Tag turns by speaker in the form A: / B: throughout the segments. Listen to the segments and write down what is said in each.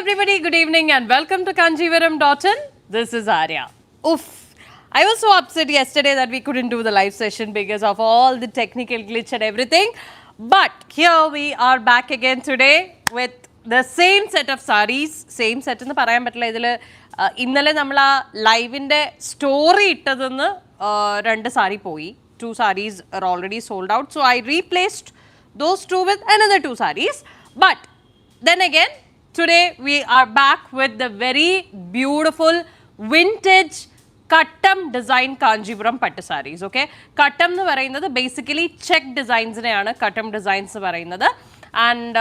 A: everybody, good evening and welcome to Kanchipuram. This is Arya. Oof. I was so upset yesterday that we couldn't do the live session because of all the technical glitch and everything. But here we are back again today with the same set of sarees. Same set എന്ന് പറയാൻ പറ്റില്ല. ഇതിൽ ഇന്നലെ നമ്മൾ ആ ലൈവിൻ്റെ story ഇട്ടതെന്ന് രണ്ട് സാരി പോയി. 2 sarees are already sold out. So I replaced those two with another 2 sarees. But then again, today we are back with the very beautiful vintage Katam design Kanchipuram pattu sarees. Okay, Katam nu parayunnathu basically check designs neyaanu Katam designs parayunnathu. And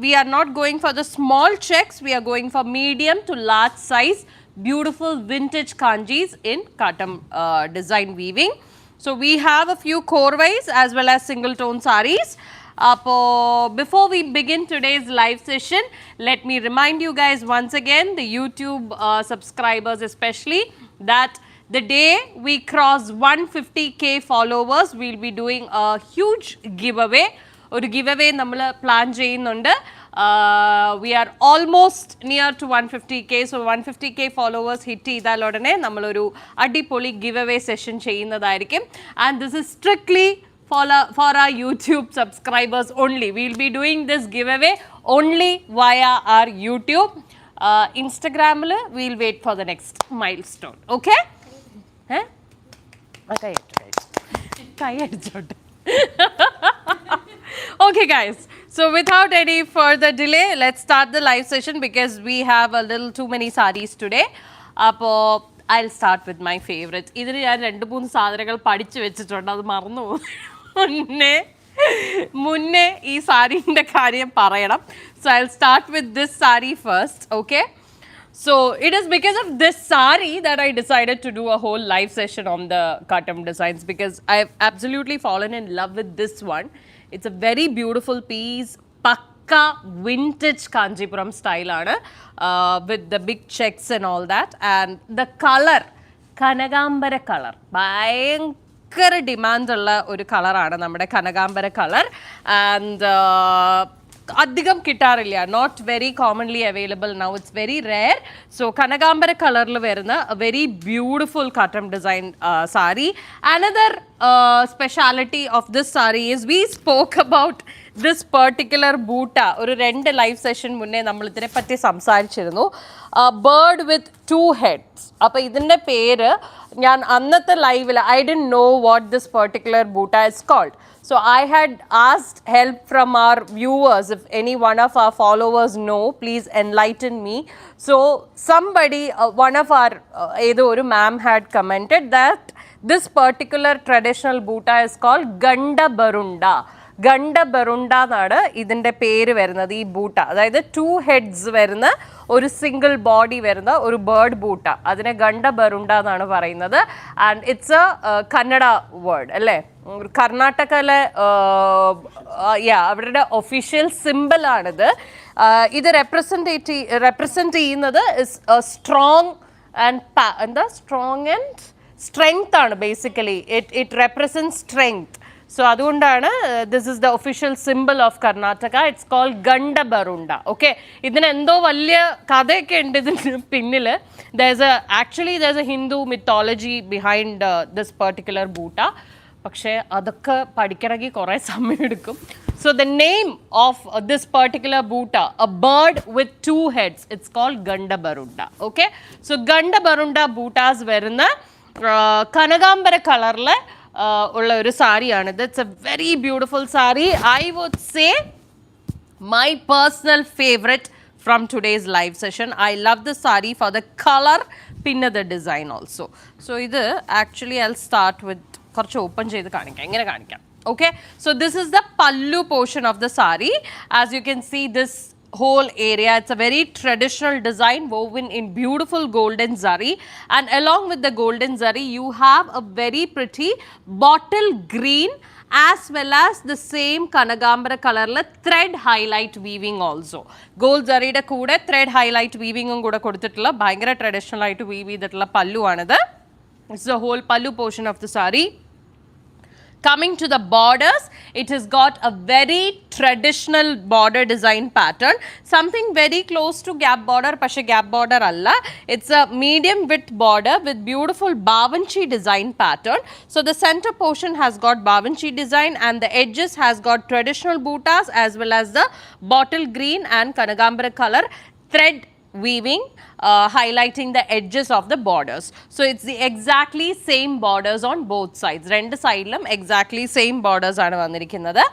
A: we are not going for the small checks, we are going for medium to large size beautiful vintage kanjis in Katam design weaving. So we have a few corways as well as single tone sarees. Before we begin today's live session, let me remind you guys once again, the YouTube subscribers especially, that the day we cross 150k followers, we'll be doing a huge giveaway. ഒരു giveaway നമ്മൾ plan ചെയ്യുന്നുണ്ട്. We are almost near to 150k. So 150k followers hit ചെയ്താൽ ഉടനെ നമ്മളൊരു അടിപൊളി giveaway session ചെയ്യുന്നതായിരിക്കും. And this is strictly for our YouTube subscribers only. We'll be doing this giveaway only via our YouTube. Instagram, we'll wait for the next milestone. Okay? Okay guys, so without any further delay, let's start the live session because we have a little too many sarees today. I'll start with my favorites. ഇതിന് ഞാൻ 2-3 സാധനങ്ങൾ പഠിച്ചു വെച്ചിട്ടുണ്ട്, അത് മറന്നു മുന്നേ ഈ സാരീൻ്റെ കാര്യം പറയണം. So I'll start with this saree first, okay? So it is because of this saree that I decided to do a whole live session on the Katam designs because I've absolutely fallen in love with this one. It's a very beautiful piece, pakka vintage Kanchipuram style with the big checks and all that, and the color, Kanagambara color, ഭയങ്കര ഡിമാൻഡുള്ള ഒരു കളറാണ് നമ്മുടെ കനകാംബര colour. And അധികം കിട്ടാറില്ല, not very commonly available now, it's very rare. So kanakambara കളറിൽ വരുന്ന very beautiful kattam design sari. Another speciality of this sari is we spoke about this particular butta. ഒരു 2 live session മുന്നേ നമ്മൾ ഇതിനെപ്പറ്റി സംസാരിച്ചിരുന്നു. Bird with 2 heads. അപ്പോൾ ഇതിൻ്റെ പേര് ഞാൻ അന്നത്തെ ലൈവിൽ I didn't know what this particular butta is called. So I had asked help from our viewers. If any one of our followers know, please enlighten me. So somebody, one of our either oru ma'am had commented that this particular traditional boota is called Ganda Barunda. Ganda ബറുണ്ട എന്നാണ് ഇതിൻ്റെ പേര് വരുന്നത്. ഈ ബൂട്ട, അതായത് 2 heads വരുന്ന ഒരു single body വരുന്ന ഒരു ബേർഡ് ബൂട്ട, അതിനെ ഗണ്ട ബറുണ്ട എന്നാണ് പറയുന്നത്. And it's a Kannada word അല്ലേ, കർണാടകയിലെ അവരുടെ ഒഫീഷ്യൽ സിമ്പിളാണിത്. ഇത് റെപ്രസെൻറ്റ് ചെയ്യുന്നത് ഇസ് സ്ട്രോങ് ആൻഡ് സ്ട്രെങ്ത് ആണ് basically. It represent strength. So അതുകൊണ്ടാണ് this is the official symbol of Karnataka. It's called Gandaberunda. Okay, ഇതിന് എന്തോ വലിയ കഥയൊക്കെ ഉണ്ട് ഇതിന് പിന്നിൽ. Actually there a Hindu mythology behind this particular butta. പക്ഷേ അതൊക്കെ പഠിക്കണമെങ്കിൽ കുറേ സമയമെടുക്കും. So the name of this particular boota, a bird with 2 heads, it's called Ganda Barunda. Okay, so Ganda Barunda bootas വരുന്ന കനകാംബര കളറിൽ ഉള്ള ഒരു സാരിയാണ്. It's a very beautiful sari. I would say my personal favourite from today's live session. I love the sari for the colour, പിന്നെ the design also. So ഇത് actually I start with കുറച്ച് open ചെയ്ത് കാണിക്കാം, ഇങ്ങനെ കാണിക്കാം. Okay, so this is the pallu portion of the sari. As you can see, this whole area, it's a very traditional design woven in beautiful golden zari, and along with the golden zari you have a very pretty bottle green as well as the same kanagambara color thread highlight weaving also. Gold zari ide kude thread highlight weaving um kuda kodutittulla bhayangara traditional aayittu weave ചെയ്തിട്ടുള്ള pallu ആണിത്. It's the whole pallu portion of the sari. Coming to the borders, it has got a very traditional border design pattern, something very close to gap border, pashe gap border alla. It's a medium width border with beautiful bavanchi design pattern. So the center portion has got bavanchi design and the edges has got traditional buttas as well as the bottle green and kanagambara color thread weaving, highlighting the edges of the borders. So it's the exactly same borders on both sides. Rendu side lum exactly same borders aanu vandirikkunnathu.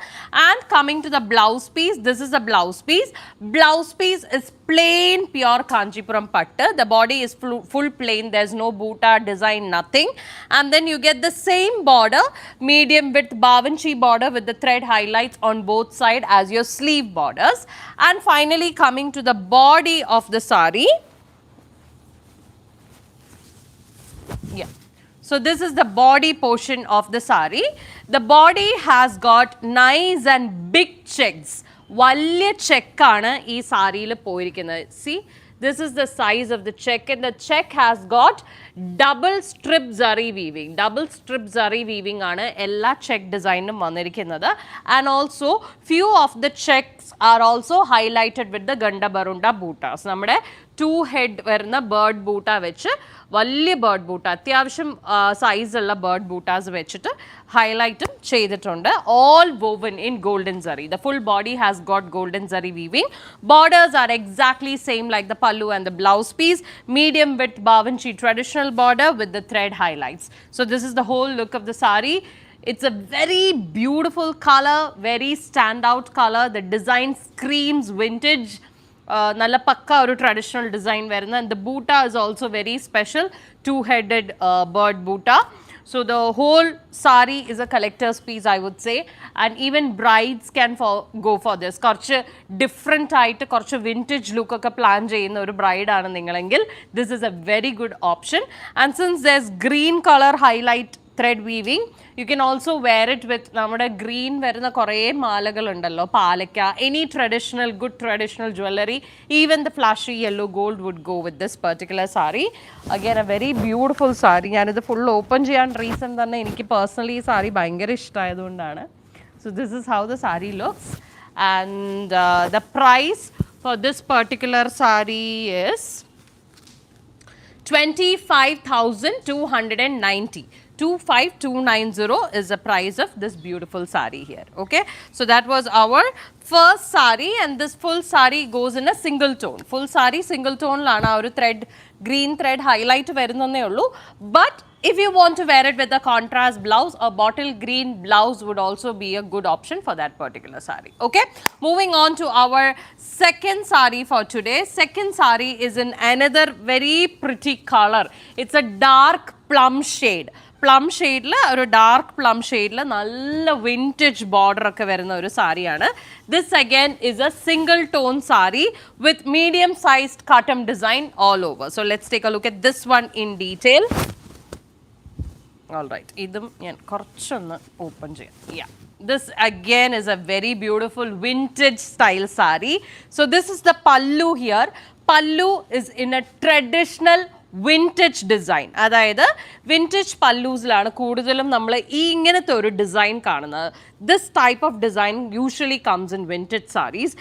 A: And coming to the blouse piece, this is the blouse piece. Blouse piece is plain pure Kanchipuram pattu. The body is full plain, there's no butta design, nothing. And then you get the same border, medium width bavanchi border with the thread highlights on both sides as your sleeve borders. And finally coming to the body of the saree. Yeah. So this is the body portion of the saree. The body has got nice and big checks. Valya check aanu ee saree il poirikkunnathu. See, this is the size of the check and the check has got double strip zari weaving. Double strip zari weaving aanu ella check design um vandirikkunnathu. And also few of the checks are also highlighted with the ganda barunda bootas. Nammade two head varna bird boota vechu valya bird boota atyavasham size ulla bird bootas vechittu highlight cheyidittunde, all woven in golden zari. The full body has got golden zari weaving. Borders are exactly same like the pallu and the blouse piece. Medium width bavanchi traditional border with the thread highlights. So this is the whole look of the saree. It's a very beautiful color, very standout color. The design screams vintage. Nalla pakka oru traditional design varuna, and the boota is also very special, two-headed bird boota. So the whole saree is a collector's piece, I would say, and even brides can go for this. Korchu different ആയിട്ട് korchu vintage look ഒക്കെ plan ചെയ്യുന്ന ഒരു bride ആണ് നിങ്ങളെങ്കിൽ this is a very good option. And since there's green color highlight thread weaving, you can also wear it with നമ്മുടെ green വരുന്ന കുറേ മാലകൾ ഉണ്ടല്ലോ, പാലക്ക, any traditional good traditional jewelry, even the flashy yellow gold would go with this particular saree. Again a very beautiful saree. ഞാനിത് full open ചെയ്യാൻ reason തന്നെ എനിക്ക് personally ഈ saree ഭയങ്കര ഇഷ്ടമായതുകൊണ്ടാണ്. So this is how the saree looks, and the price for this particular saree is 25,290. 25290 is the price of this beautiful saree here. Okay, so that was our first saree, and this full saree goes in a single tone. Full saree single tone lana oru thread, green thread highlight varunne ullu. But if you want to wear it with a contrast blouse, a bottle green blouse would also be a good option for that particular saree. Okay, moving on to our second saree for today. Second saree is in another very pretty color. It's a dark plum shade. Plum ഷെയ്ഡിൽ ഒരു dark plum ഷെയ്ഡിൽ നല്ല vintage border ഒക്കെ വരുന്ന ഒരു സാരിയാണ്. This again is a single tone sari with medium sized kattam design all over. So let's take a look at this one in detail. All right, ഇതും ഞാൻ കുറച്ചൊന്ന് ഓപ്പൺ ചെയ്യാം. Yeah, this again is a very beautiful vintage style saree. So this is the pallu here. Pallu is in a traditional vintage design, അതായത് vintage പല്ലൂസിലാണ് കൂടുതലും നമ്മൾ ഈ ഇങ്ങനത്തെ ഒരു ഡിസൈൻ കാണുന്നത്. This type of design usually comes in vintage saris.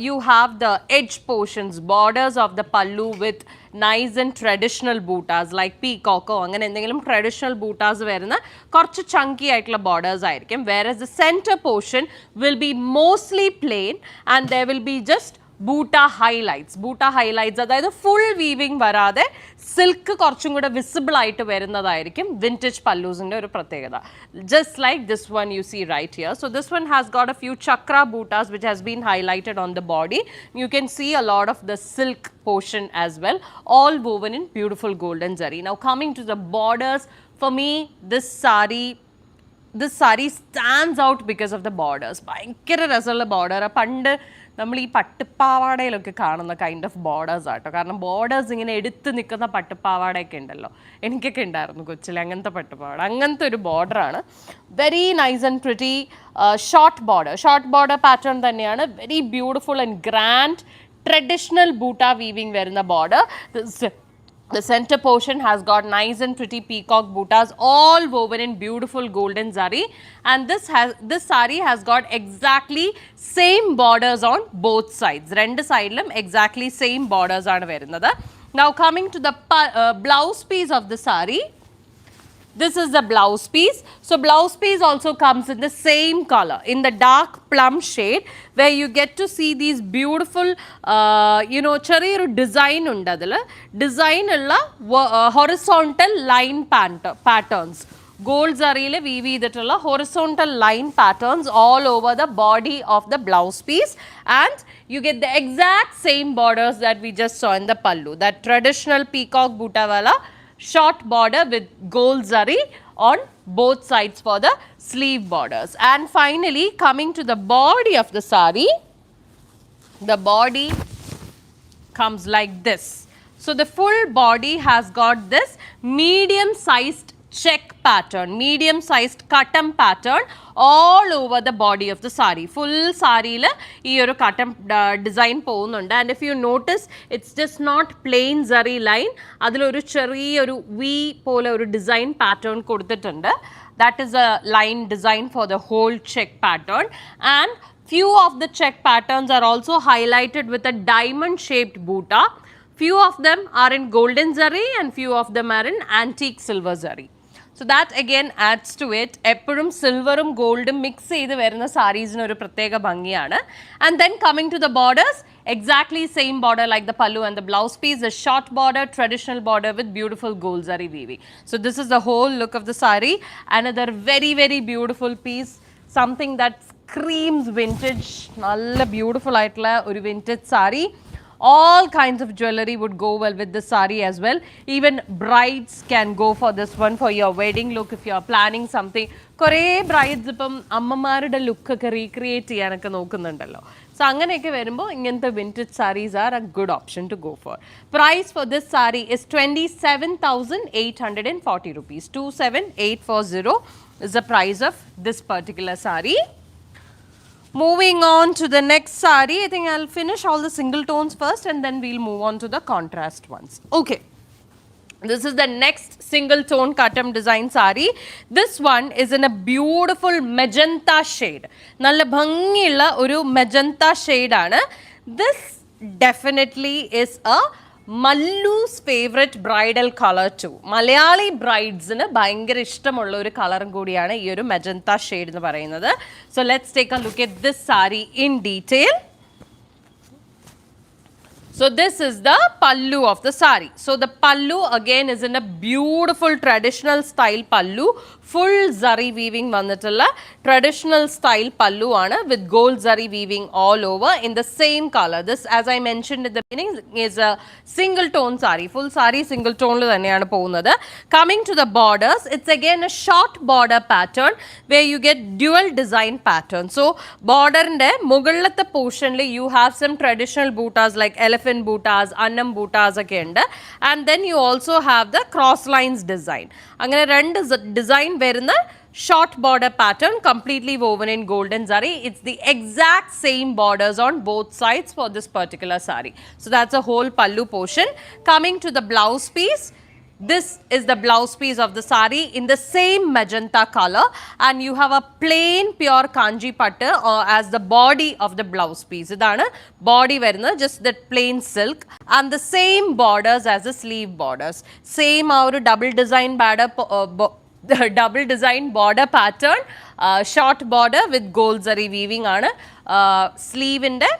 A: You have the edge portions, borders of the pallu with nice and traditional buttas like പീകോക്കോ അങ്ങനെ എന്തെങ്കിലും ട്രഡീഷണൽ ബൂട്ടാസ് വരുന്ന കുറച്ച് ചങ്കി ആയിട്ടുള്ള ബോർഡേഴ്സ് ആയിരിക്കും. വേറെ the centre portion will be mostly plain and there will be just butta highlights. Butta highlights അതായത് full weaving വരാതെ സിൽക്ക് കുറച്ചും കൂടെ വിസിബിൾ ആയിട്ട് വരുന്നതായിരിക്കും വിൻറ്റേജ് പല്ലൂസിൻ്റെ ഒരു പ്രത്യേകത. Just like this one you see right here. So this one has got a few chakra buttas which has been highlighted on the body. You can see a lot of the silk portion as well, all woven in beautiful golden zari. Now coming to the borders, for me this saree stands out because of the borders. ഭയങ്കര രസമുള്ള border. പണ്ട് നമ്മൾ ഈ പട്ടുപ്പാവാടയിലൊക്കെ കാണുന്ന kind of borders ആട്ടോ. കാരണം borders ഇങ്ങനെ എടുത്ത് നിൽക്കുന്ന പട്ടുപ്പാവാടയൊക്കെ ഉണ്ടല്ലോ, എനിക്കൊക്കെ ഉണ്ടായിരുന്നു കൊച്ചിൽ അങ്ങനത്തെ പട്ടുപ്പാവാട. അങ്ങനത്തെ ഒരു ബോർഡറാണ്. Very nice and pretty short border pattern തന്നെയാണ്. Very beautiful and grand traditional butta weaving വരുന്ന border. The center portion has got nice and pretty peacock buttas all woven in beautiful golden zari, and this saree has got exactly same borders on both sides. Rendu side exactly same borders aanu varunathu. Now coming to the blouse piece of the saree. This is the blouse piece. So blouse piece also comes in the same color, in the dark plum shade, where you get to see these beautiful, cheriyoru design undadilla. Design ulla horizontal line patterns. Gold zariyile weave ചെയ്തിട്ടുള്ള horizontal line patterns all over the body of the blouse piece, and you get the exact same borders that we just saw in the pallu. That traditional peacock butta wala short border with gold zari on both sides for the sleeve borders. And finally, coming to the body of the sari, the body comes like this. So the full body has got this medium sized check pattern, medium sized katam pattern all over the body of the sari. Full sari la ee oru katam design povunundu, and if you notice, it's just not plain zari line, adil oru cheriyoru V pole oru design pattern kodutittundu. That is a line design for the whole check pattern, and few of the check patterns are also highlighted with a diamond shaped butta. Few of them are in golden zari and few of them are in antique silver zari. So that again adds to it. Eppurum silverum goldum mix ചെയ്ത് വരുന്ന സാരീസിന് ഒരു പ്രത്യേക ഭംഗിയാണ്. And then coming to the borders, exactly same border like the pallu and the blouse piece, a short border, traditional border with beautiful gold zari weaving. So this is the whole look of the saree. Another very, very beautiful piece, something that screams vintage. Nalla beautiful ആയിട്ടുള്ള ഒരു vintage saree. All kinds of jewelry would go well with this saree as well. Even brides can go for this one for your wedding look if you are planning something. Kore brides ippam ammamarude look okke recreate cheyyanakke nokkunnundallo. So anganeykke varumbo ingante vintage sarees are a good option to go for. Price for this saree is 27,840 rupees. 27,840 is the price of this particular saree. Moving on to the next saree, I think I'll finish all the single tones first and then we'll move on to the contrast ones. Okay. This is the next single tone Katam design saree. This one is in a beautiful magenta shade. Nalla bhangiyulla oru magenta shade aanu. This definitely is a Mallu's favorite bridal color too. Malayali brides ന് ഭയങ്കര ഇഷ്ടമുള്ള ഒരു കളറും കൂടിയാണ് ഈ ഒരു magenta shade എന്ന് പറയുന്നത്. So let's take a look at this saree in detail. So this is the pallu of the saree. So the pallu again is in a beautiful traditional style pallu. Full zari weaving vannittilla traditional style pallu aanu with gold zari weaving all over in the same color. This, as I mentioned at the beginning, is a single tone saree. Full saree single tone lu thanneyanu povunnathu. Coming to the borders, it's again a short border pattern where you get dual design pattern. So border inde mugallathe portion il you have some traditional buttas like elephant buttas, annam buttas okke undu, and then you also have the cross lines design. Angane rendu design വരുന്ന short border pattern completely woven in golden zari. It's the exact same borders on both sides for this particular saree. So that's a whole pallu portion. Coming to the blouse piece, this is the blouse piece of the saree in the same magenta color, and you have a plain pure kanji pattu as the body of the blouse piece. Idana body varuna just that plain silk, and the same borders as the sleeve borders. Same our double design the double design border pattern, short border with gold zari weaving aanu sleeve inde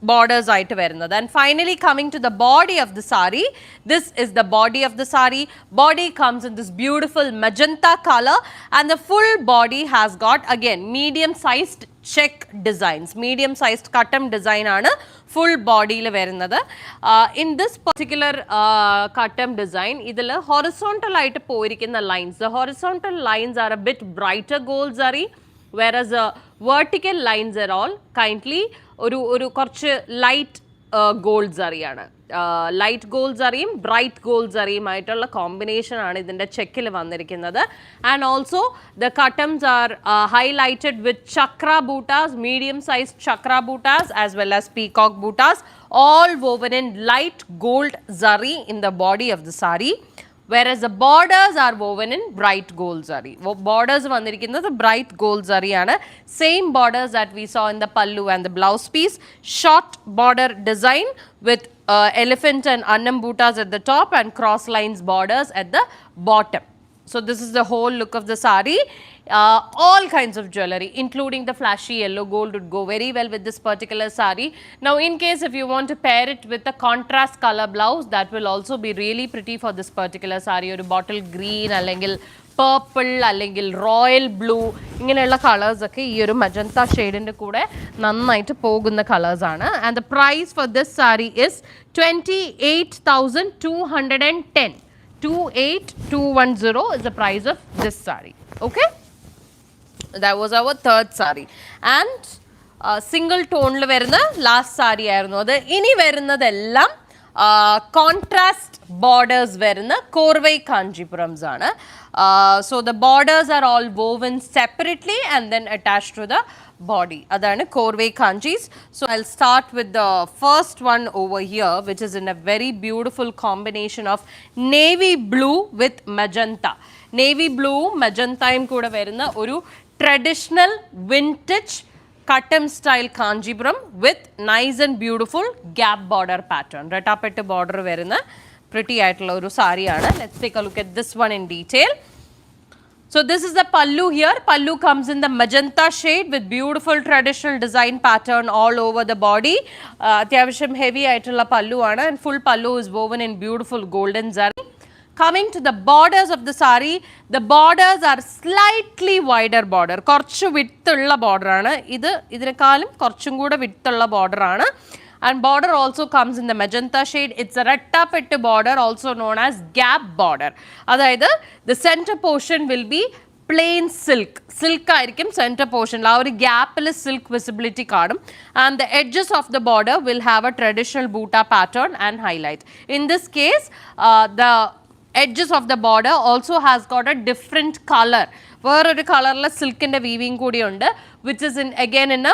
A: borders ആയിട്ട് വരുന്നത്. And finally coming to the body of the saree, this is the body of the saree. Body comes in this beautiful magenta color, and the full body has got again medium sized check designs, medium sized katam design aanu full body il varunathu. In this particular katam design, idile horizontal aayittu poirikkunna lines, the horizontal lines are a bit brighter gold zari, whereas vertical lines are all kindly ഒരു കുറച്ച് light gold സറിയാണ്. Light gold സറിയും bright gold സറിയും ആയിട്ടുള്ള combination ആണ് ഇതിൻ്റെ ചെക്കിൽ വന്നിരിക്കുന്നത്. And also the kattams are highlighted with chakra buttas, medium size chakra buttas as well as peacock buttas all woven in light gold zari in the body of the sari, whereas the borders are woven in bright gold zari. Borders vandirikkunnathu bright gold zari aanu. Same borders that we saw in the pallu and the blouse piece. Short border design with elephant and annam bootas at the top and cross lines borders at the bottom. So this is the whole look of the sari. All kinds of jewelry, including the flashy yellow gold, would go very well with this particular sari. Now, in case if you want to pair it with a contrast color blouse, that will also be really pretty for this particular sari. Or bottle green, allengil purple, allengil royal blue, inganella colors okke ee oru magenta shade inde kude nannayittu pogunna colors aanu. And the price for this sari is 28,210. 28,210 is the price of this sari. Okay. That was our third sari. And single tone varuna last sari aayirunnu adu. Ini varunnadellam contrast borders varuna korvai kanchipurams aanu. So the borders are all woven separately and then attached to the body. Adana korvai kanchis. So I'll start with the first one over here, which is in a very beautiful combination of navy blue with magenta. Navy blue magenta im kuda varuna oru traditional vintage Katam style Kanchipuram with nice and beautiful gap border pattern. Retapettu border varuna pretty aayittulla oru sari aanu. Let's take a look at this one in detail. So this is the pallu here. Pallu comes in the magenta shade with beautiful traditional design pattern all over the body. Atyavasham heavy aayittulla pallu aanu, and full pallu is woven in beautiful golden zari. Coming to the borders of the sari, the borders are slightly wider border. Korchu width ulla border aanu. Idinekkalum korchum kuda width ulla border aanu. And border also comes in the magenta shade. It's a rettapettu border, also known as gap border. Adayithu the center portion will be plain silk. Silk aayirikkum center portion. La oru gap il silk visibility kaadum. And the edges of the border will have a traditional boota pattern and highlight. In this case, the edges of the border also has got a different color. One color silk and weaving kudi undu, which is in again in a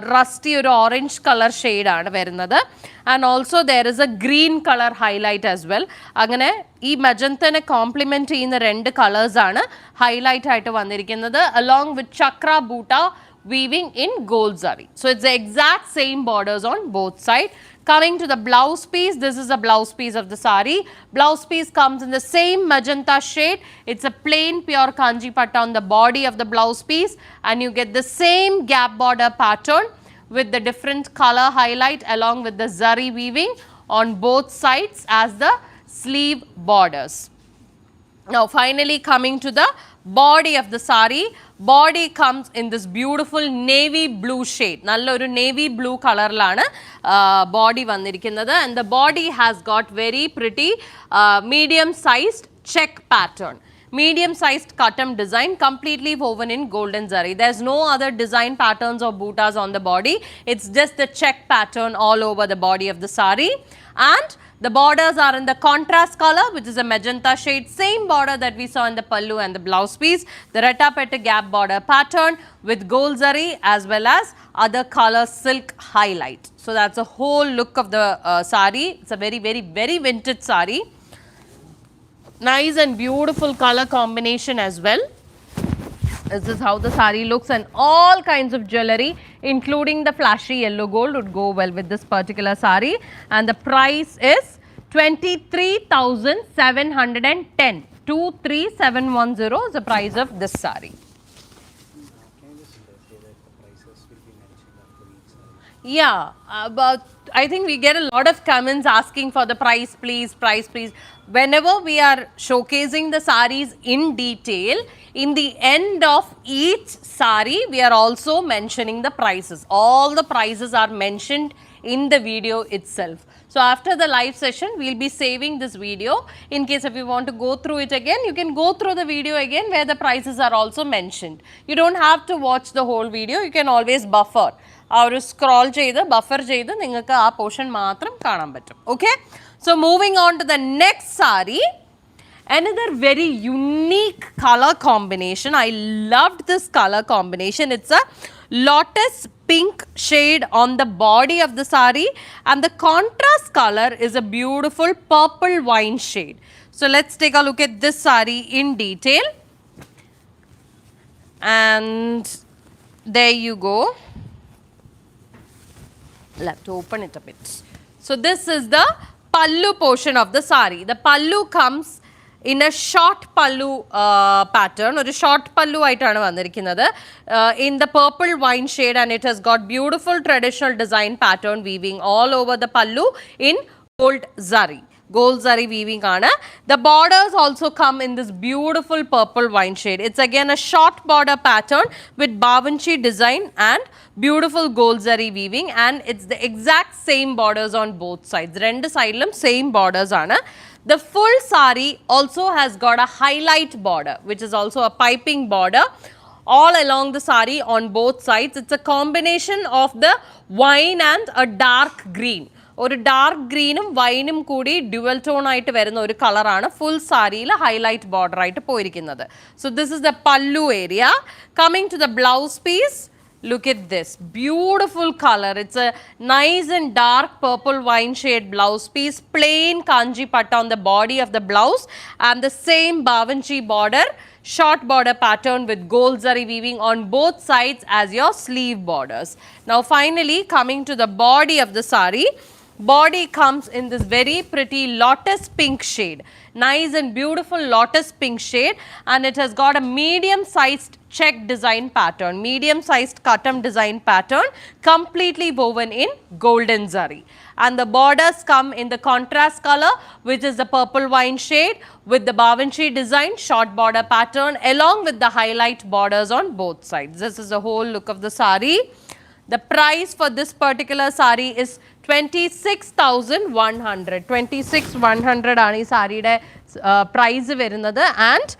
A: rusty or orange color shade aanu varunathu. And also there is a green color highlight as well. Agane ee magenta ne complement cheyyuna rendu colors aanu highlight aayittu vandirikkunnathu, along with chakra boota weaving in gold zari. So it's the exact same borders on both sides. Coming to the blouse piece, this is a blouse piece of the sari. Blouse piece comes in the same magenta shade. It's a plain pure kanji patta on the body of the blouse piece, and you get the same gap border pattern with the different color highlight along with the zari weaving on both sides as the sleeve borders. Now finally coming to the body of the sari. Body comes in this beautiful navy blue shade. Nalloru navy blue color lana body vandirikkunnathu, and the body has got very pretty medium sized check pattern. Medium sized Katam design, completely woven in golden zari. There's no other design patterns or bootas on the body. It's just the check pattern all over the body of the sari. And the borders are in the contrast color, which is a magenta shade, same border that we saw in the pallu and the blouse piece. The rettapettu gap border pattern with gold zari as well as other color silk highlight. So that's the whole look of the sari. It's a very, very, very vintage sari. Nice and beautiful color combination as well. This is how the sari looks, and all kinds of jewelry, including the flashy yellow gold, would go well with this particular sari. And the price is 23,710. 23,710 is the price of this sari. Yeah, but I think we get a lot of comments asking for the price please, price please. Whenever we are showcasing the saris in detail, in the end of each sari, we are also mentioning the prices. All the prices are mentioned in the video itself. So after the live session, we'll be saving this video. In case if you want to go through it again, you can go through the video again where the prices are also mentioned. You don't have to watch the whole video. You can always buffer. Or scroll cheythu, buffer cheythu, ningalku aa portion maatram kaanan pattum. Okay? So moving on to the next sari. Another very unique color combination. I loved this color combination. It's a lotus pink shade on the body of the sari, and the contrast color is a beautiful purple wine shade. So let's take a look at this sari in detail. And there you go. I'll have to open it a bit. So this is the pallu portion of the sari. The pallu comes in a short pallu pattern, or a short pallu aitana vandirikkunnathu in the purple wine shade, and it has got beautiful traditional design pattern weaving all over the pallu in gold zari. Gold zari weaving aana. The borders also come in this beautiful purple wine shade. It's again a short border pattern with bavanchi design and beautiful gold zari weaving, and it's the exact same borders on both sides. Rendu sidilum same borders aana. The full sari also has got a highlight border, which is also a piping border all along the sari on both sides. It's a combination of the wine and a dark green. ഒരു dark ഗ്രീനും വൈനും കൂടി dual tone ആയിട്ട് വരുന്ന ഒരു കളറാണ് full സാരിയിൽ highlight border ആയിട്ട് പോയിരിക്കുന്നത്. So this is the pallu area. Coming to the blouse piece, look at this beautiful color. It's a nice and dark purple wine shade blouse piece, plain kanji patta on the body of the blouse, and the same bavanchi border, short border pattern with gold zari weaving on both sides as your sleeve borders. Now finally coming to the body of the sari. Body comes in this very pretty lotus pink shade, nice and beautiful lotus pink shade, and it has got a medium sized check design pattern, medium sized Katam design pattern, completely woven in golden zari. And the borders come in the contrast color, which is the purple wine shade, with the bavanchi design short border pattern along with the highlight borders on both sides. This is the whole look of the sari. The price for this particular sari is 26,100. 26,100 ആണ് ഈ സാരിയുടെ price വരുന്നത്. And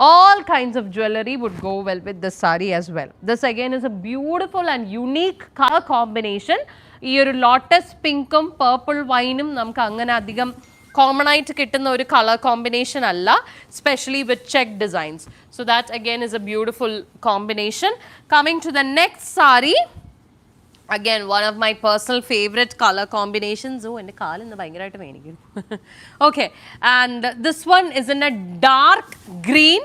A: all kinds of jewelry would go well with this sari as well. This again is a beautiful and unique color combination. ഈ ഒരു lotus പിങ്കും purple വൈനും നമുക്ക് അങ്ങനെ അധികം കോമൺ ആയിട്ട് കിട്ടുന്ന ഒരു കളർ കോമ്പിനേഷൻ അല്ല, specially with check designs. So that again is a beautiful combination. Coming to the next sari, again one of my personal favorite color combinations. Oh, ende kaal innu bhayangarayittu venikkum. Okay, and this one is in a dark green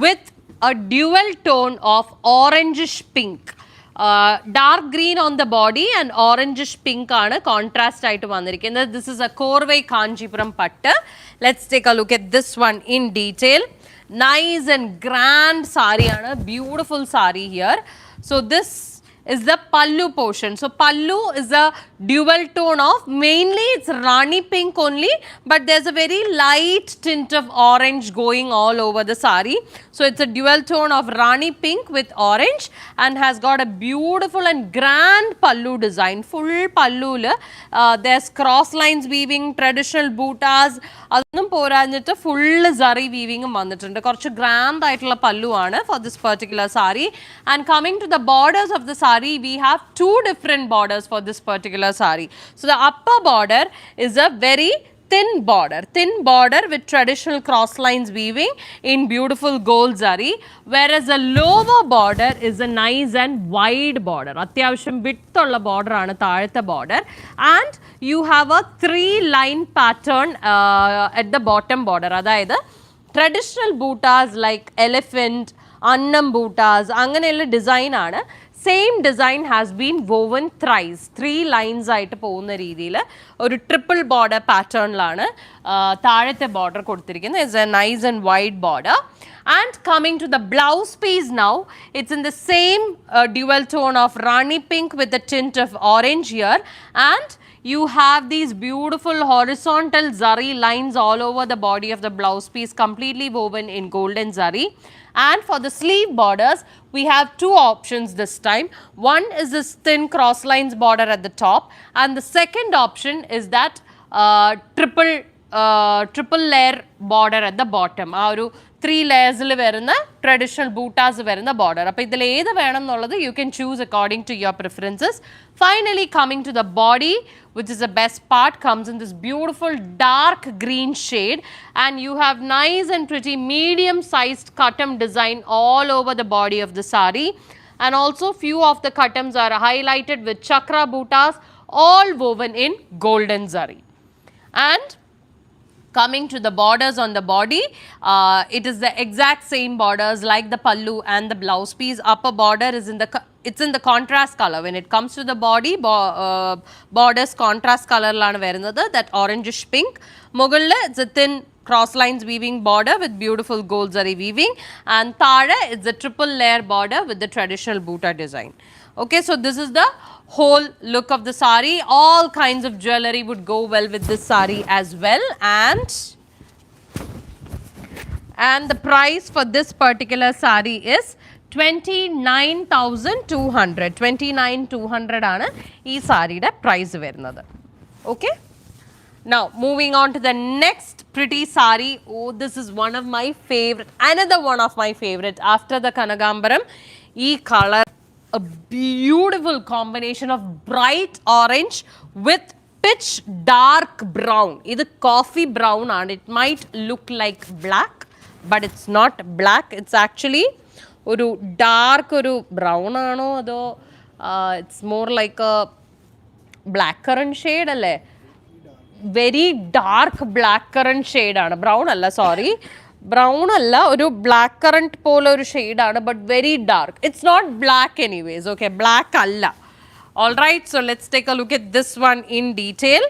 A: with a dual tone of orangish pink. Dark green on the body and orangish pink aanu contrast aayittu vandirikkunnu. This is a Korvai Kanchipuram pattu. Let's take a look at this one in detail. Nice and grand sari aanu, beautiful sari here. So this is the pallu portion. So pallu is a dual tone of, mainly it's rani pink only, but there's a very light tint of orange going all over the sari. So it's a dual tone of rani pink with orange, and has got a beautiful and grand pallu design. Full pallu there's cross lines weaving, traditional bootas, adonnum poranjittu full zari weaving vannittund. Korchu grand aayittulla pallu aanu for this particular sari. And coming to the borders of the sari, we have two different borders for this particular sari. So the upper border is a very thin border with traditional cross lines weaving in beautiful gold zari, whereas the lower border is a nice and wide border. അത്യാവശ്യം width ഉള്ള border ആണ് താഴത്തെ border, and you have a 3-line pattern at the bottom border. അതായത് traditional bootas like elephant, annam bootas അങ്ങനെയുള്ള design ആണ്. Same design has been woven thrice, 3 lines ആയിട്ട് പോകുന്ന രീതിയിൽ ഒരു ട്രിപ്പിൾ ബോർഡർ പാറ്റേണിലാണ് താഴത്തെ ബോർഡർ കൊടുത്തിരിക്കുന്നത്. It's A nice and wide border. And coming to the blouse piece now, it's in the same dual tone of rani pink with a tint of orange here, and you have these beautiful horizontal zari lines all over the body of the blouse piece, completely woven in golden zari. And for the sleeve borders, we have two options this time. One is this thin cross lines border at the top, and the second option is that triple layer border at the bottom. ആ ഒരു 3 layersil വരുന്ന traditional ബൂട്ടാസ് വരുന്ന border. അപ്പോൾ ഇതിൽ ഏത് വേണം എന്നുള്ളത് you can choose according to your preferences. Finally coming to the body, which is the best part, comes in this beautiful dark green shade, and you have nice and pretty medium sized Katam design all over the body of the sari. and also few of the Katams are highlighted with chakra bootas, all woven in golden zari. And coming to the borders on the body, it is the exact same borders like the pallu and the blouse piece. Upper border is in the it's in the contrast color. When it comes to the body, borders contrast color lana varunathu, that orangish pink. Mugalle it's a thin cross lines weaving border with beautiful gold zari weaving, and thara it's a triple layer border with the traditional buta design. Okay, so this is the whole look of the sari. All kinds of jewelry would go well with this sari as well, and the price for this particular sari is 29,200. 29,200 ആണ് ഈ സാരിയുടെ price വരുന്നത്. Okay, now moving on to the next pretty sari. Oh, this is one of my favorite, another one of my favorite after the Kanagambaram. ഈ color, a beautiful combination of bright orange with pitch dark brown. This coffee brown, and it might look like black, but it's not black. It's actually oru dark oru brown aano ado it's more like a black currant shade alle, very dark black currant shade aanu, brown alla, sorry, brown alla, oru black currant pole oru shade aanu, but very dark. It's not black anyways, okay, black alla. All right, so let's take a look at this one in detail.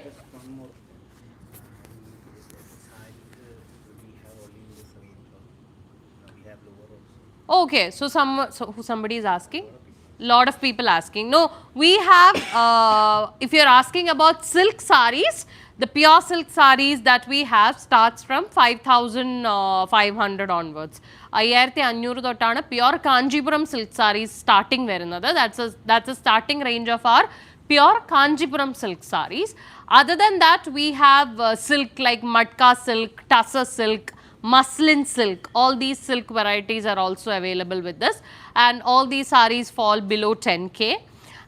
A: Okay, so somebody is asking, lot of people asking. No, we have if you're asking about silk sarees, the pure silk sarees that we have starts from 5,500 onwards. 5,500 തൊട്ടാണ് pure Kanchipuram silk sarees starting വരുന്നത്. That's a starting range of our pure Kanchipuram silk sarees. Other than that, we have silk like matka silk, tussar silk, muslin silk. All these silk varieties are also available with this, and all these sarees fall below 10K.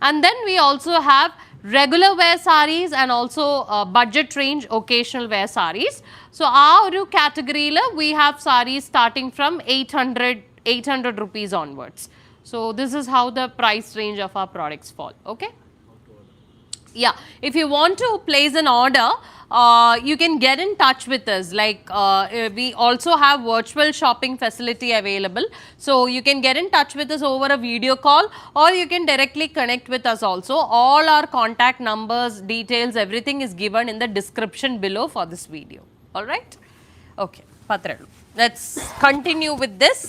A: And then we also have regular wear sarees and also budget range occasional wear sarees. So our category we have sarees starting from 800 rupees onwards. So this is how the price range of our products fall. Okay, yeah, if you want to place an order, you can get in touch with us. Like we also have virtual shopping facility available, so you can get in touch with us over a video call, or you can directly connect with us also. All our contact numbers, details, everything is given in the description below for this video. All right, okay, patrelu, let's continue with this.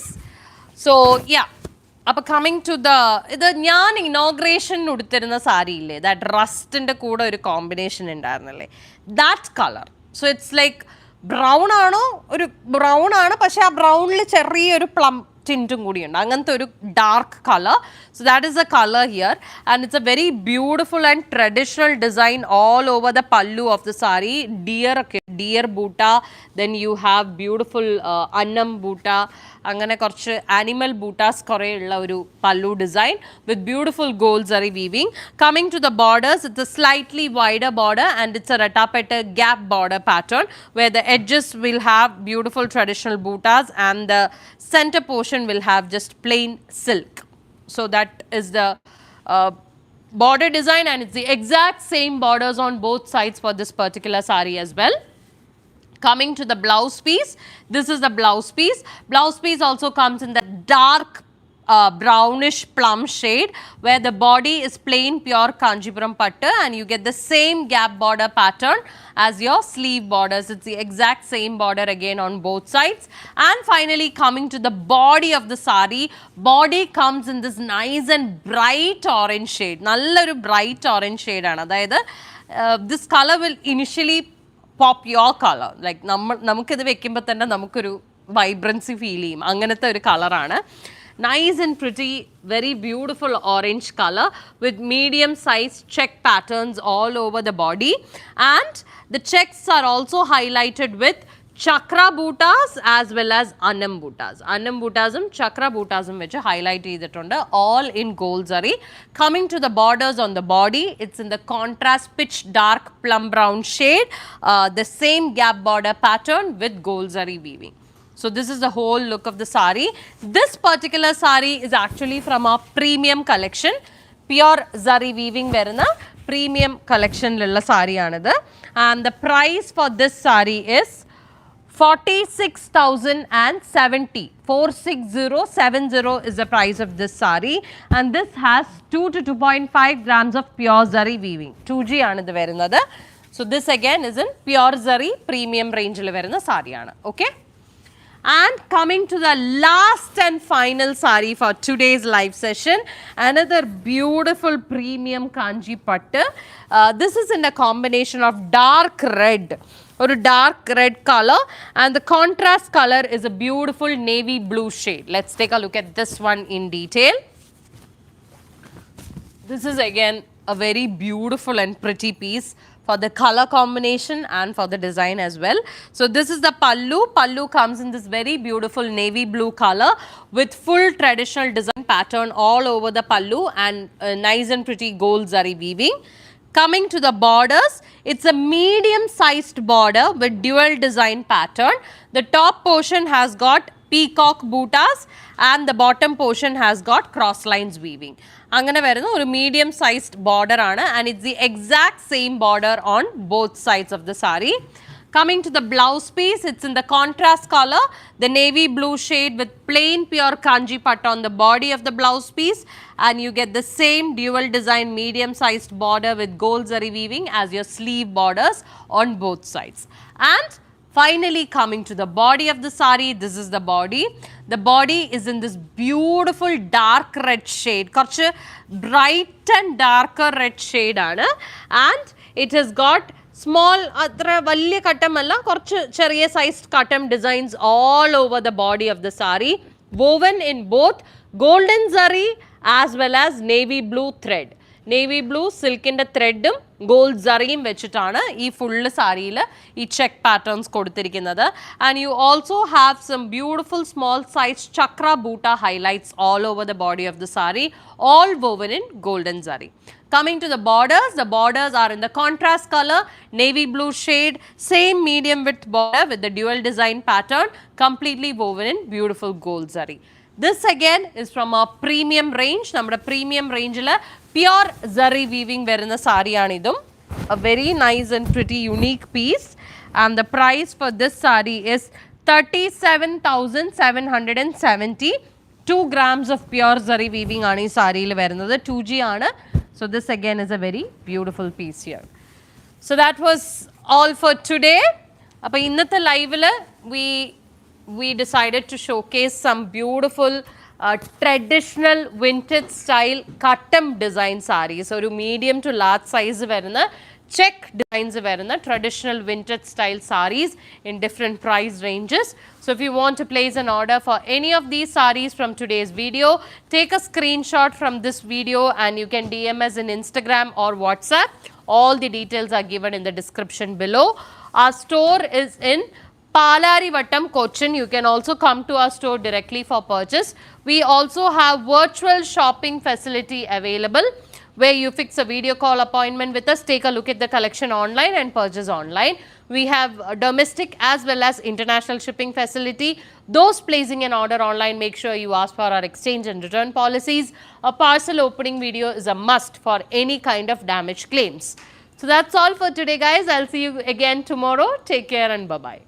A: So yeah, അപ്പോൾ coming to ഇത് ഞാൻ ഇനോഗ്രേഷന് ഉടുത്തിരുന്ന സാരി ഇല്ലേ, that റസ്റ്റിൻ്റെ കൂടെ ഒരു combination ഉണ്ടായിരുന്നല്ലേ, that colour. So it's like brown ആണോ, ഒരു brown ആണ്, പക്ഷേ ആ ബ്രൗണിൽ ചെറിയൊരു പ്ലം ടിൻറ്റും കൂടിയുണ്ട്, അങ്ങനത്തെ ഒരു dark colour. So that is a colour here, and it's a very beautiful and traditional design all over the pallu of the sari. Deer butta, then you have beautiful annam butta, അങ്ങനെ കുറച്ച് ആനിമൽ ബൂട്ടാസ് കുറേ ഉള്ള ഒരു pallu design with beautiful gold zari weaving. Coming to the borders, it's a slightly wider border and it's a ratappette gap border pattern where the edges will have beautiful traditional bootas and the center portion will have just plain silk. So that is the border design, and it's the exact same borders on both sides for this particular sari as well. Coming to the blouse piece, this is the blouse piece. Blouse piece also comes in the dark brownish plum shade, where the body is plain pure Kanchipuram pattu, and you get the same gap border pattern as your sleeve borders. It's the exact same border again on both sides. And finally, coming to the body of the sari, body comes in this nice and bright orange shade. Nallaru bright orange shade aanu, adayathu this color will initially pop your color, like നമുക്കിത് വെക്കുമ്പോൾ തന്നെ നമുക്കൊരു vibrancy feel ചെയ്യും, അങ്ങനത്തെ ഒരു കളറാണ്. Nice and pretty, very beautiful orange color with medium size check patterns all over the body, and the checks are also highlighted with chakra bootas as well as annam bootas. Annam bootasum chakra bootasum which highlight ചെയ്തിട്ടുണ്ട്, all in gold zari. Coming to the borders on the body, it's in the contrast pitch dark plum brown shade, the same gap border pattern with gold zari weaving. So this is the whole look of the sari. This particular sari is actually from our premium collection. Pure zari weaving varuna premium collection lilla sari another. And the price for this sari is 46,070. 46070 is the price of this sari, and this has 2 to 2.5 grams of pure zari weaving. 2G aanu idu varunathu. So this again is in pure zari premium range il varuna sari aanu. Okay. And coming to the last and final sari for today's live session, another beautiful premium kanji pattu. This is in a combination of dark red, or a dark red color, and the contrast color is a beautiful navy blue shade. Let's take a look at this one in detail. This is again a very beautiful and pretty piece for the color combination and for the design as well. So this is the pallu. Pallu comes in this very beautiful navy blue color with full traditional design pattern all over the pallu and nice and pretty gold zari weaving. Coming to the borders, it's a medium sized border with dual design pattern. The top portion has got peacock bootas and the bottom portion has got cross lines weaving. Angana varuna oru medium sized border aanu, and it's the exact same border on both sides of the sari. Coming to the blouse piece, it's in the contrast color, the navy blue shade with plain pure kanji pattu on the body of the blouse piece, and you get the same dual design medium sized border with gold zari weaving as your sleeve borders on both sides. And finally coming to the body of the sari, this is the body. The body is in this beautiful dark red shade, korchu bright and darker red shade aanu, and it has got small atra valya katam alla korchu cheriya sized katam designs all over the body of the sari, woven in both golden zari as well as navy blue thread. Navy blue silk inde thread gold zariyum vechittana ee full sari la ee check patterns koduttirikkunnathu, and you also have some beautiful small size chakra boota highlights all over the body of the sari, all woven in golden zari. Coming to the borders are in the contrast color, navy blue shade, same medium width border with the dual design pattern, completely woven in beautiful gold zari. This again is from our premium range. Nammada premium range la pure zari weaving varuna sari aanidum. A very nice and pretty unique piece, and the price for this sari is 37,770. 2 grams of pure zari weaving aani sari il varunathu. 2G aanu. So this again is a very beautiful piece here. So that was all for today. Appo innathe live la we decided to showcase some beautiful traditional vintage style Katam design sarees. So medium to large size varuna check designs varuna traditional vintage style sarees in different price ranges. So if you want to place an order for any of these sarees from today's video, take a screenshot from this video and you can DM us in Instagram or WhatsApp. All the details are given in the description below. Our store is in Palarivattam, Cochin. You can also come to our store directly for purchase. We also have virtual shopping facility available where you fix a video call appointment with us, take a look at the collection online and purchase online. We have a domestic as well as international shipping facility. Those placing an order online, make sure you ask for our exchange and return policies. A parcel opening video is a must for any kind of damage claims. So that's all for today, guys. I'll see you again tomorrow. Take care and bye-bye.